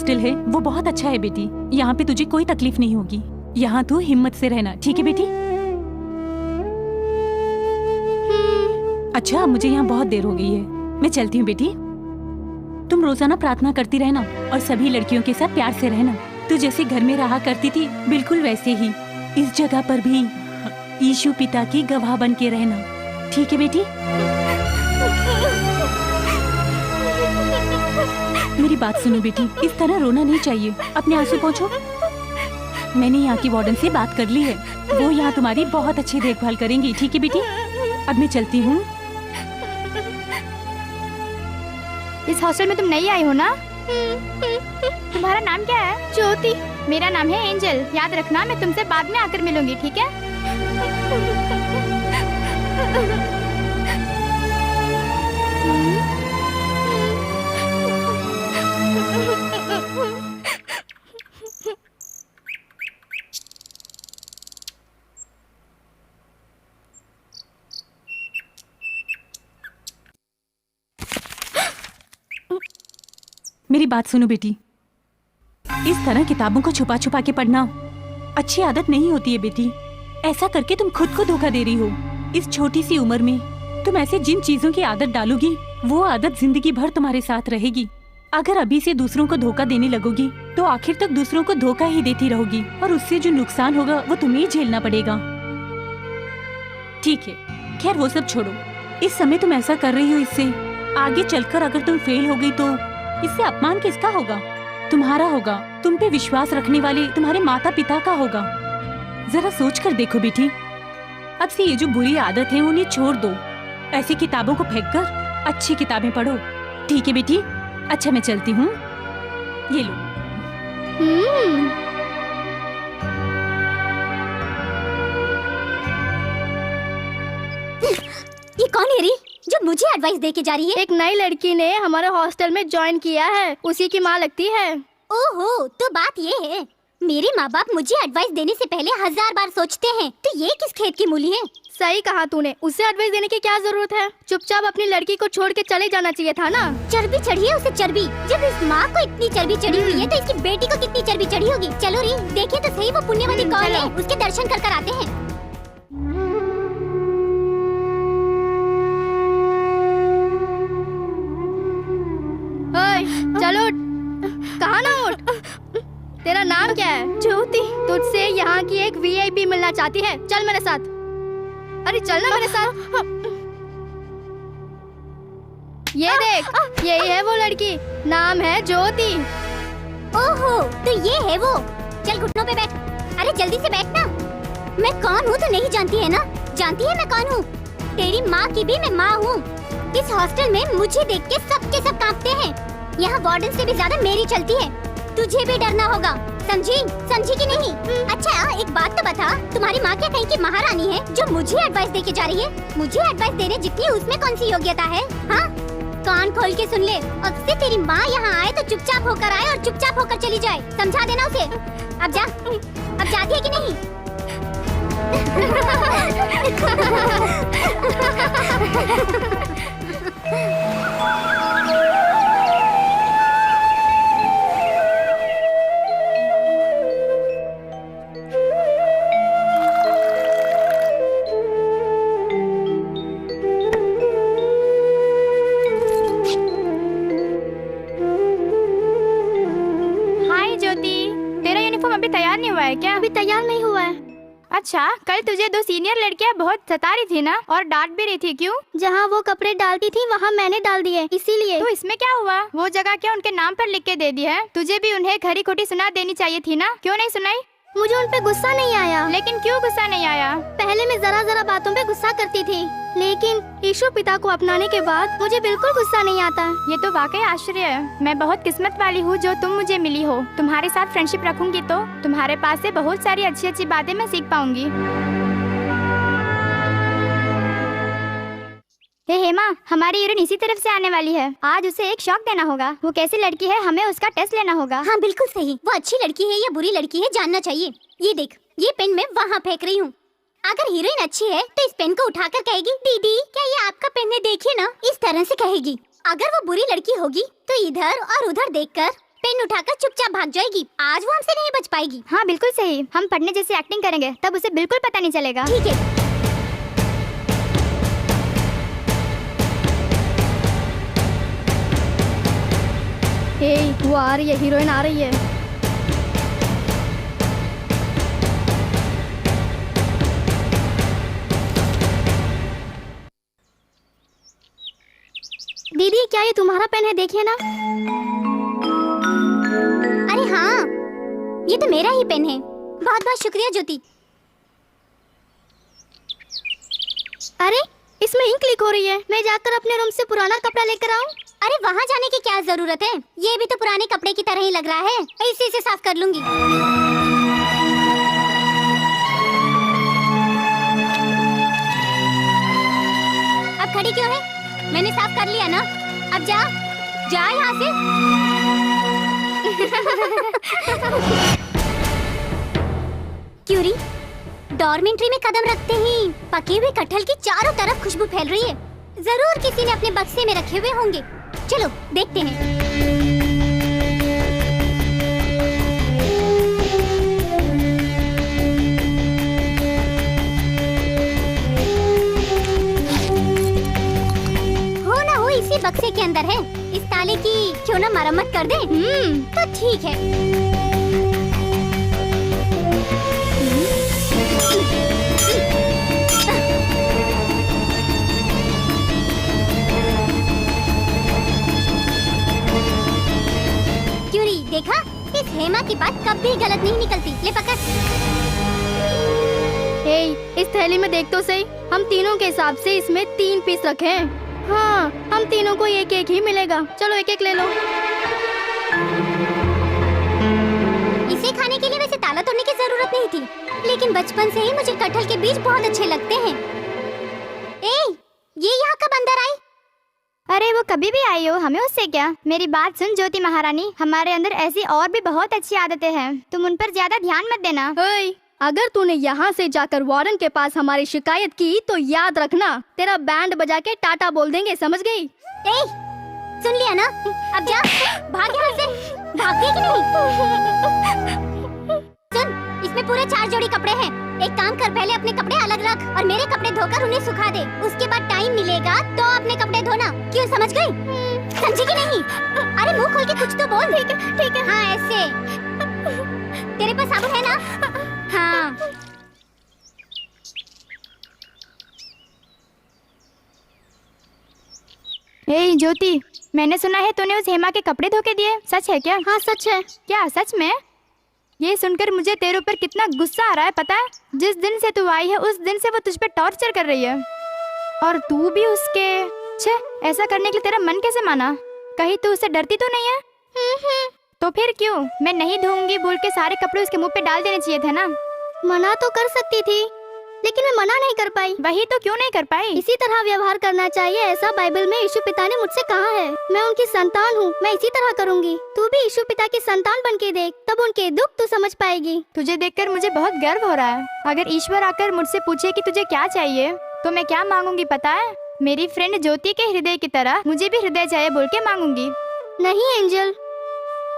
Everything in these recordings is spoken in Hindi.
हॉस्टल है वो बहुत अच्छा है बेटी। यहाँ पे तुझे कोई तकलीफ नहीं होगी। यहाँ तू हिम्मत से रहना, ठीक है बेटी? अच्छा, मुझे यहाँ बहुत देर हो गई है, मैं चलती हूँ बेटी। तुम रोजाना प्रार्थना करती रहना और सभी लड़कियों के साथ प्यार से रहना। तू जैसे घर में रहा करती थी बिल्कुल वैसे ही इस जगह पर भी यीशु पिता की गवाह बन के रहना, ठीक है बेटी? मेरी बात सुनो बेटी, इस तरह रोना नहीं चाहिए। अपने आंसू पोंछो। मैंने यहाँ की वार्डन से बात कर ली है, वो यहाँ तुम्हारी बहुत अच्छी देखभाल करेंगी, ठीक है बेटी? अब मैं चलती हूँ। इस हॉस्टल में तुम नई आई हो ना? तुम्हारा नाम क्या है? ज्योति। मेरा नाम है एंजल। याद रखना, मैं तुमसे बाद में आकर मिलूंगी, ठीक है? मेरी बात सुनो बेटी, इस तरह किताबों को छुपा छुपा के पढ़ना अच्छी आदत नहीं होती है बेटी। ऐसा करके तुम खुद को धोखा दे रही हो। इस छोटी सी उम्र में तुम ऐसे जिन चीजों की आदत डालोगी वो आदत जिंदगी भर तुम्हारे साथ रहेगी। अगर अभी से दूसरों को धोखा देने लगोगी तो आखिर तक दूसरों को धोखा ही देती रहोगी और उससे जो नुकसान होगा वो तुम्हें ही झेलना पड़ेगा। ठीक है, खैर वो सब छोड़ो। इस समय तुम ऐसा कर रही हो, इससे आगे चलकर अगर तुम फेल हो गई तो इससे अपमान किसका होगा? तुम्हारा होगा। तुम पे विश्वास रखने वाले तुम्हारे माता पिता का होगा। जरा सोच कर देखो बेटी, अब से ये जो बुरी आदत है उन्हें छोड़ दो। ऐसी किताबों को फेंककर अच्छी किताबें पढ़ो, ठीक है बेटी? अच्छा, मैं चलती हूँ। ये लो। ये कौन है री जो मुझे एडवाइस दे के जा रही है? एक नई लड़की ने हमारे हॉस्टल में ज्वाइन किया है, उसी की माँ लगती है। ओहो, तो बात ये है, मेरे माँ बाप मुझे एडवाइस देने से पहले 1000 बार सोचते हैं। तो ये किस खेत की मूली है? सही कहा तूने, उसे एडवाइस देने की क्या जरूरत है? चुपचाप अपनी लड़की को छोड़ के चले जाना चाहिए था ना। चर्बी चढ़ी है उसे, चर्बी। जब इस माँ को इतनी चर्बी चढ़ी हुई है तो इसकी बेटी को कितनी चर्बी चढ़ी होगी। चलो री, देखे तो सही वो पुण्यवती कौन है, उसके दर्शन कर कर आते हैं। चलो, कहाँ ना उठ। तेरा नाम क्या है? ज्योति। तुझसे यहाँ की एक वीआईपी मिलना चाहती है, चल मेरे साथ। अरे चल ना मेरे साथ। ये देख, यही है वो लड़की, नाम है ज्योति। ओहो, तो ये है वो। चल घुटनों पे बैठ। अरे जल्दी से बैठ ना। मैं कौन हूँ तो नहीं जानती है ना? जानती है मैं कौन हूँ? तेरी माँ की भी मैं माँ हूँ। इस हॉस्टल में मुझे देख के सबके सब कांपते हैं। यहाँ वार्डन से भी ज्यादा मेरी चलती है। तुझे भी डरना होगा, समझी? समझी कि नहीं? अच्छा, एक बात तो बता, तुम्हारी माँ क्या कहीं की महारानी है जो मुझे एडवाइस दे के जा रही है? मुझे एडवाइस देने जितनी उसमें कौन सी योग्यता है? हाँ, कान खोल के सुन ले। अब से तेरी माँ यहाँ आए तो चुपचाप होकर आए और चुपचाप होकर चली जाए, समझा देना उसे। अब जा, अब जाती है कि नहीं? अभी तैयार नहीं हुआ है क्या? अभी तैयार नहीं हुआ है। अच्छा, कल तुझे 2 सीनियर लड़कियां बहुत सता रही थी ना, और डांट भी रही थी, क्यों? जहाँ वो कपड़े डालती थी वहाँ मैंने डाल दिए, इसीलिए। तो इसमें क्या हुआ? वो जगह क्या उनके नाम पर लिख के दे दी है? तुझे भी उन्हें खरी खोटी सुना देनी चाहिए थी ना, क्यों नहीं सुनाई? मुझे उन पे गुस्सा नहीं आया। लेकिन क्यों गुस्सा नहीं आया? पहले मैं जरा जरा बातों पे गुस्सा करती थी, लेकिन यीशु पिता को अपनाने के बाद मुझे बिल्कुल गुस्सा नहीं आता। ये तो वाकई आश्चर्य है। मैं बहुत किस्मत वाली हूँ जो तुम मुझे मिली हो। तुम्हारे साथ फ्रेंडशिप रखूंगी तो तुम्हारे पास से बहुत सारी अच्छी अच्छी बातें मैं सीख पाऊंगी। हे हेमा, हमारी यूरिन इसी तरफ से आने वाली है। आज उसे एक शॉक देना होगा। वो कैसी लड़की है, हमें उसका टेस्ट लेना होगा। हाँ बिल्कुल सही। वो अच्छी लड़की है या बुरी लड़की है जानना चाहिए। ये देख, ये पेन मैं वहाँ फेंक रही हूँ। अगर हीरोइन अच्छी है तो इस पेन को उठाकर कहेगी, दीदी क्या ये आपका पेन है, देखिए ना, इस तरह से कहेगी। अगर वो बुरी लड़की होगी तो इधर और उधर देखकर पेन उठाकर चुपचाप भाग जाएगी। आज वो हमसे नहीं बच पाएगी। हाँ बिल्कुल सही, हम पढ़ने जैसी एक्टिंग करेंगे तब उसे बिल्कुल पता नहीं चलेगा। ठीक है। वो आ रही है, हीरोइन आ रही है। दीदी क्या ये तुम्हारा पेन है? देखिए ना। अरे हाँ, ये तो मेरा ही पेन है। बहुत बहुत शुक्रिया ज्योति। अरे इसमें इंक लीक हो रही है। मैं जाकर अपने रूम से पुराना कपड़ा लेकर आऊं? अरे वहाँ जाने की क्या जरूरत है? ये भी तो पुराने कपड़े की तरह ही लग रहा है। इसी से साफ कर लूंगी। अब खड़ी क्यों है? मैंने साफ कर लिया ना। अब जा जा यहाँ से। क्यूरी, डॉर्मेंट्री में कदम रखते ही पके हुए कटहल की चारों तरफ खुशबू फैल रही है। जरूर किसी ने अपने बक्से में रखे हुए होंगे। चलो देखते हैं। हो ना हो इसी बक्से के अंदर है। इस ताले की क्यों ना मरम्मत कर दे। तो ठीक है। क्यूरी, देखा? इस हेमा की बात कभी गलत नहीं निकलती। ले पकड़। इस थैली में देख तो सही। हम तीनों के हिसाब से इसमें 3 पीस रखे हैं। हाँ, हम तीनों को एक एक ही मिलेगा। चलो एक एक ले लो। इसे खाने के लिए वैसे ताला तोड़ने की जरूरत नहीं थी, लेकिन बचपन से ही मुझे कटहल के बीज बहुत अच्छे लगते हैं। ये यहाँ कब अंदर आई? अरे वो कभी भी आई हो, हमें उससे क्या। मेरी बात सुन ज्योति महारानी, हमारे अंदर ऐसी और भी बहुत अच्छी आदतें हैं। तुम उन पर ज्यादा ध्यान मत देना। अगर तूने यहाँ से जाकर वार्डन के पास हमारी शिकायत की तो याद रखना, तेरा बैंड बजा के टाटा बोल देंगे, समझ गई? सुन लिया ना? अब जा, भाग यहाँ से। भाग गई कि नहीं? सुन, इसमें पूरे 4 जोड़ी कपड़े हैं। एक काम कर, पहले अपने कपड़े अलग रख और मेरे कपड़े धोकर उन्हें सुखा दे। उसके बाद टाइम मिलेगा तो अपने कपड़े धोना। क्यों, समझ गई? समझी कि नहीं? अरे मुंह खोल के कुछ तो बोल। ठीक है। हाँ ऐसे। तेरे पास साबुन है ना? हाँ। ज्योति, मैंने सुना है तूने उस हेमा के कपड़े धो के दिए। सच है क्या? हाँ सच है। क्या सच में? ये सुनकर मुझे तेरे ऊपर कितना गुस्सा आ रहा है, पता है? जिस दिन से तू आई है उस दिन से वो तुझ पे टॉर्चर कर रही है, और तू भी उसके। छे, ऐसा करने के लिए तेरा मन कैसे माना? कहीं तू उससे डरती तो नहीं है? तो फिर क्यों? मैं नहीं धोऊंगी बोल के सारे कपड़े उसके मुंह पे डाल देने चाहिए थे ना। मना तो कर सकती थी, लेकिन मैं मना नहीं कर पाई। वही तो, क्यों नहीं कर पाई? इसी तरह व्यवहार करना चाहिए, ऐसा बाइबल में यीशु पिता ने मुझसे कहा है। मैं उनकी संतान हूँ, मैं इसी तरह करूँगी। तू भी यीशु पिता की संतान बन के देख, तब उनके दुख तू समझ पाएगी। तुझे देखकर मुझे बहुत गर्व हो रहा है। अगर ईश्वर आकर मुझसे पूछे कि तुझे क्या चाहिए तो मैं क्या मांगूंगी पता है? मेरी फ्रेंड ज्योति के हृदय की तरह मुझे भी हृदय चाहिए बोल के मांगूंगी। नहीं एंजल,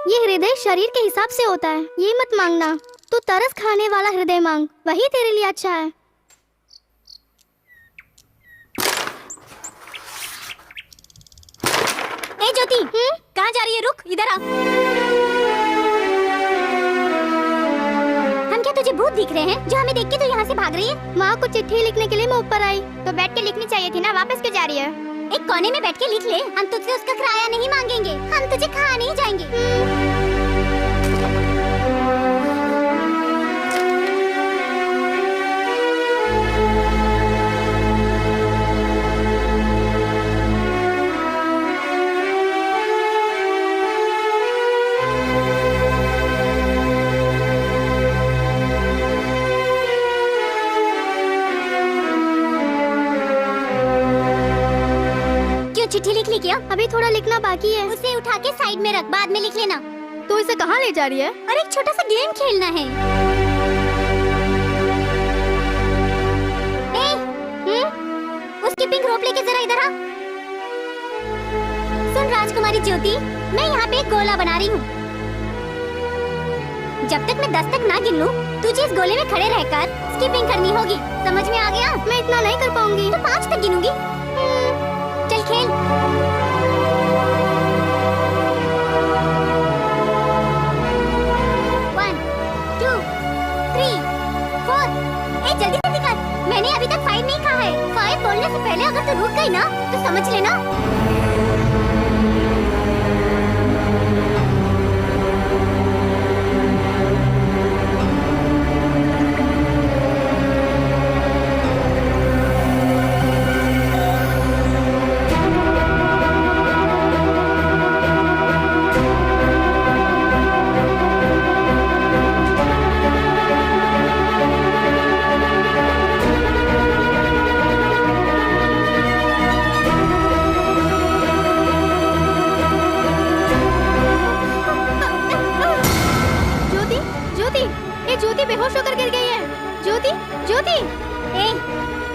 ये हृदय शरीर के हिसाब से होता है, ये मत मांगना। तू तरस खाने वाला हृदय मांग, वही तेरे लिए अच्छा है। ज्योति, कहाँ जा रही है? रुक, इधर आ। हम क्या तुझे भूत दिख रहे हैं जो हमें देख के तो यहाँ से भाग रही है? माँ को चिट्ठी लिखने के लिए मैं ऊपर आई, तो बैठ के लिखनी चाहिए थी ना, वापस क्यों जा रही है? एक कोने में बैठ के लिख ले। हम तुझसे उसका किराया नहीं मांगेंगे, हम तुझे खा नहीं जाएंगे। चिट्ठी लिख ली क्या? अभी थोड़ा लिखना बाकी है। उसे उठा के साइड में रख, बाद में लिख लेना। तो इसे कहाँ ले जा रही है? और एक छोटा सा गेम खेलना है। उसकी पिंक रोप लेके जरा इधर आ। सुन राजकुमारी ज्योति, मैं यहाँ पे एक गोला बना रही हूँ। जब तक मैं 10 तक ना गिन लूं, तुझे इस गोले में खड़े रहकर स्किपिंग करनी होगी। समझ में आ गया? मैं इतना नहीं कर पाऊंगी। तो 5 तक गिनूंगी। चल खेल। 1, 2, 3, 4। जल्दी जल्दी कर। मैंने अभी तक 5 नहीं कहा है। 5 बोलने से पहले अगर तू रुक गई ना तो समझ लेना। ज्योति बेहोश होकर गिर गई है। ज्योति, ज्योति।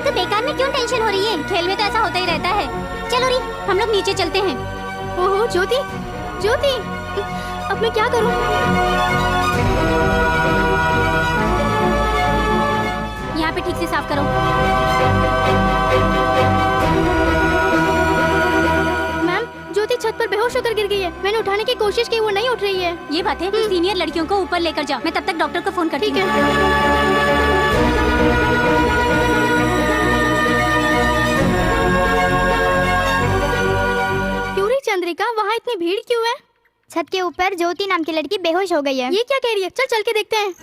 तो बेकार में क्यों टेंशन हो रही है? खेल में तो ऐसा होता ही रहता है। चलो री, हम लोग नीचे चलते हैं। ओहो ज्योति, ज्योति, अब मैं क्या करूं? यहाँ पे ठीक से साफ करो। मैम, ज्योति छत पर बेहोश होकर गिर गई है। मैंने उठाने की कोशिश की, वो नहीं उठ रही है। ये बात है। सीनियर लड़कियों को ऊपर लेकर जाओ। मैं तब तक डॉक्टर को फोन करती हूँ। ठीक है। क्यों रे चंद्रिका, वहाँ इतनी भीड़ क्यों है? छत के ऊपर ज्योति नाम की लड़की बेहोश हो गई है। ये क्या कह रही है? चल चल के देखते हैं।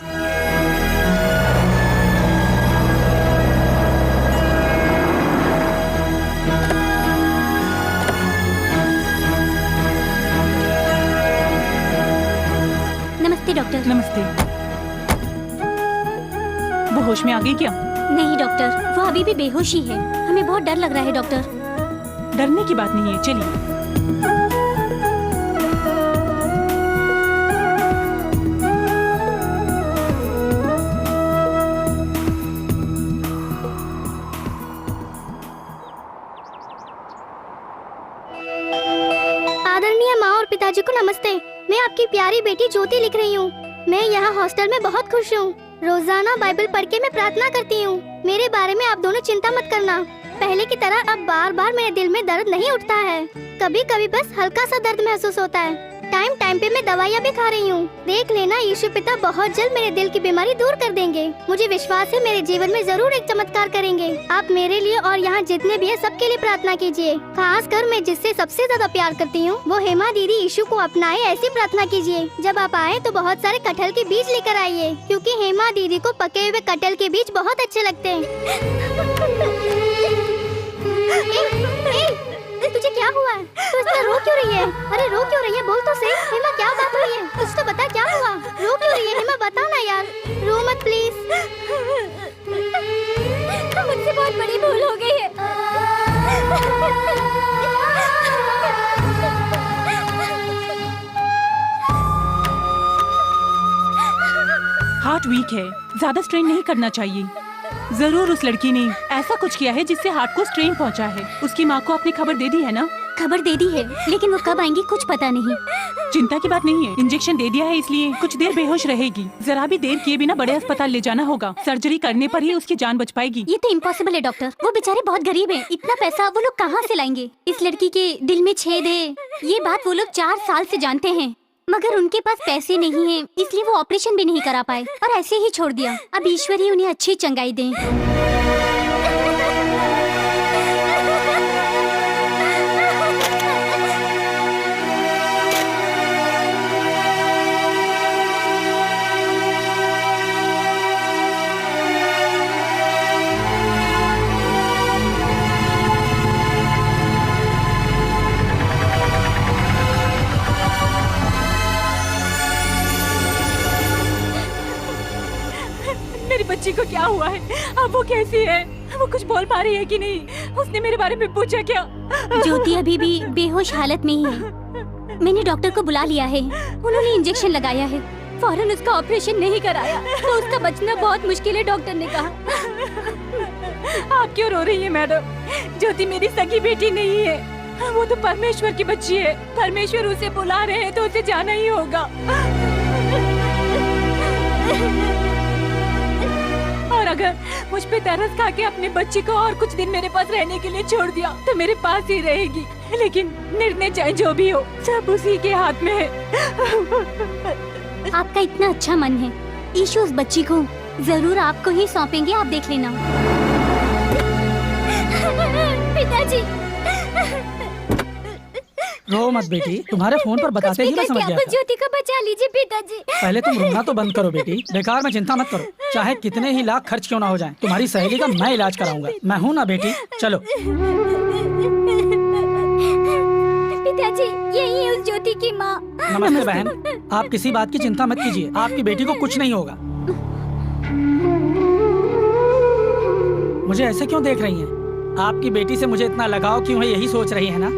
नमस्ते डॉक्टर। नमस्ते। वो होश में आ गई क्या? नहीं डॉक्टर, वो अभी भी बेहोश ही है। हमें बहुत डर लग रहा है डॉक्टर। डरने की बात नहीं है, चलिए। आदरणीय माँ और पिताजी को नमस्ते। मैं आपकी प्यारी बेटी ज्योति लिख रही हूँ। मैं यहाँ हॉस्टल में बहुत खुश हूँ। रोजाना बाइबल पढ़ के मैं प्रार्थना करती हूँ। मेरे बारे में आप दोनों चिंता मत करना। पहले की तरह अब बार बार मेरे दिल में दर्द नहीं उठता है। कभी कभी बस हल्का सा दर्द महसूस होता है। टाइम टाइम पे मैं दवाइयाँ भी खा रही हूँ। देख लेना, यीशु पिता बहुत जल्द मेरे दिल की बीमारी दूर कर देंगे। मुझे विश्वास है मेरे जीवन में जरूर एक चमत्कार करेंगे। आप मेरे लिए और यहाँ जितने भी है सबके लिए प्रार्थना कीजिए। खास कर मैं जिससे सबसे ज्यादा प्यार करती हूँ वो हेमा दीदी यीशु को अपनाए, ऐसी प्रार्थना कीजिए। जब आप आए तो बहुत सारे कटहल के बीज लेकर आइए, क्योंकि हेमा दीदी को पके हुए कटहल के बीज बहुत अच्छे लगते हैं। तुझे क्या हुआ है? तू इतना रो क्यों रही है? अरे रो क्यों रही है? बोल तो सही। हेमा क्या बात हुई है? कुछ तो बता, क्या हुआ? रो क्यों रही है? हेमा बता ना यार। रो मत प्लीज। मुझसे बहुत बड़ी भूल हो गई है। हार्ट वीक है, ज्यादा स्ट्रेन नहीं करना चाहिए। जरूर उस लड़की ने ऐसा कुछ किया है जिससे हार्ट को स्ट्रेन पहुंचा है। उसकी माँ को आपने खबर दे दी है ना? खबर दे दी है, लेकिन वो कब आएंगी कुछ पता नहीं। चिंता की बात नहीं है, इंजेक्शन दे दिया है इसलिए कुछ देर बेहोश रहेगी। जरा भी देर किए बिना बड़े अस्पताल ले जाना होगा। सर्जरी करने पर ही उसकी जान बच पाएगी। ये तो इम्पॉसिबल है डॉक्टर। वो बेचारे बहुत गरीब हैं। इतना पैसा वो लोग कहाँ से लाएंगे? इस लड़की के दिल में छेद है, ये बात वो लोग 4 साल से जानते हैं, मगर उनके पास पैसे नहीं हैं, इसलिए वो ऑपरेशन भी नहीं करा पाए और ऐसे ही छोड़ दिया। अब ईश्वर ही उन्हें अच्छी चंगाई दे। मेरी बच्ची को क्या हुआ है? अब वो कैसी है? वो कुछ बोल पा रही है कि नहीं? उसने मेरे बारे में पूछा क्या? ज्योति अभी भी बेहोश हालत में ही है। मैंने डॉक्टर को बुला लिया है, उन्होंने इंजेक्शन लगाया है। फौरन उसका ऑपरेशन नहीं कराया तो उसका बचना बहुत मुश्किल है, डॉक्टर ने कहा। आप क्यों रो रही है मैडम? ज्योति मेरी सगी बेटी नहीं है, वो तो परमेश्वर की बच्ची है। परमेश्वर उसे बुला रहे हैं तो उसे जाना ही होगा। और अगर मुझ पे तरस खा के अपने बच्ची को और कुछ दिन मेरे पास रहने के लिए छोड़ दिया तो मेरे पास ही रहेगी। लेकिन निर्णय चाहे जो भी हो, सब उसी के हाथ में है। आपका इतना अच्छा मन है, ईशु उस बच्ची को जरूर आपको ही सौंपेंगे, आप देख लेना। पिताजी, रो मत बेटी, तुम्हारे फोन पर बताते ही मैं समझ गया था। ज्योति को बचा लीजिए पिताजी। पहले तुम रोना तो बंद करो बेटी, बेकार में चिंता मत करो, चाहे कितने ही लाख खर्च क्यों ना हो जाएं, तुम्हारी सहेली का मैं इलाज कराऊंगा। मैं हूँ ना बेटी, चलो। पिताजी, यही है उस ज्योति की माँ। नमस्ते बहन, आप किसी बात की चिंता मत कीजिए, आपकी बेटी को कुछ नहीं होगा। मुझे ऐसे क्यों देख रही हैं? आपकी बेटी से मुझे इतना लगाव क्यों है, यही सोच रही है ना?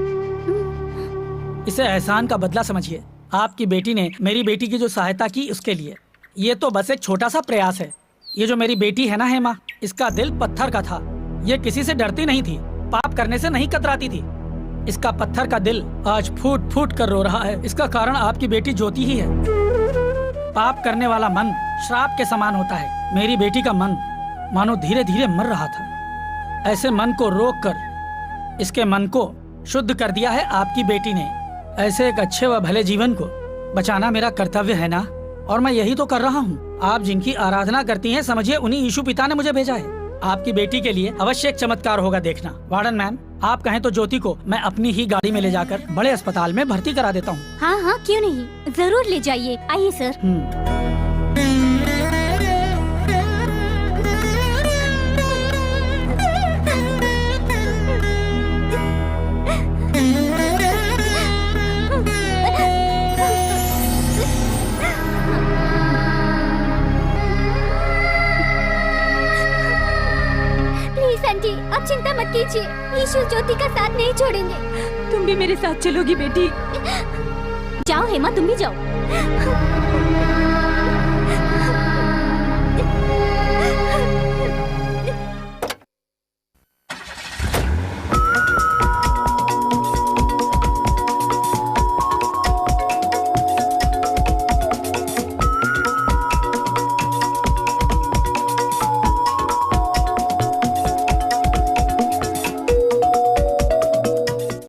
इसे एहसान का बदला समझिए। आपकी बेटी ने मेरी बेटी की जो सहायता की उसके लिए। ये तो बस एक छोटा सा प्रयास है। ये जो मेरी बेटी है ना हेमा, इसका दिल पत्थर का था। ये किसी से डरती नहीं थी, पाप करने से नहीं कतराती थी। इसका पत्थर का दिल आज फूट फूट कर रो रहा है। इसका कारण आपकी बेटी ज्योति ही है। पाप करने वाला मन श्राप के समान होता है। मेरी बेटी का मन मानो धीरे धीरे मर रहा था। ऐसे मन को रोक कर इसके मन को शुद्ध कर दिया है आपकी बेटी ने। ऐसे एक अच्छे व भले जीवन को बचाना मेरा कर्तव्य है ना, और मैं यही तो कर रहा हूँ। आप जिनकी आराधना करती हैं, समझिए उन्हीं यीशु पिता ने मुझे भेजा है। आपकी बेटी के लिए अवश्य एक चमत्कार होगा, देखना। वार्डन मैम, आप कहें तो ज्योति को मैं अपनी ही गाड़ी में ले जाकर बड़े अस्पताल में भर्ती करा देता हूँ। हाँ हाँ, क्यों नहीं, जरूर ले जाइए। आइए सर। आंटी, आप चिंता मत कीजिए, यीशु ज्योति का साथ नहीं छोड़ेंगे। तुम भी मेरे साथ चलोगी बेटी? जाओ हेमा, तुम भी जाओ।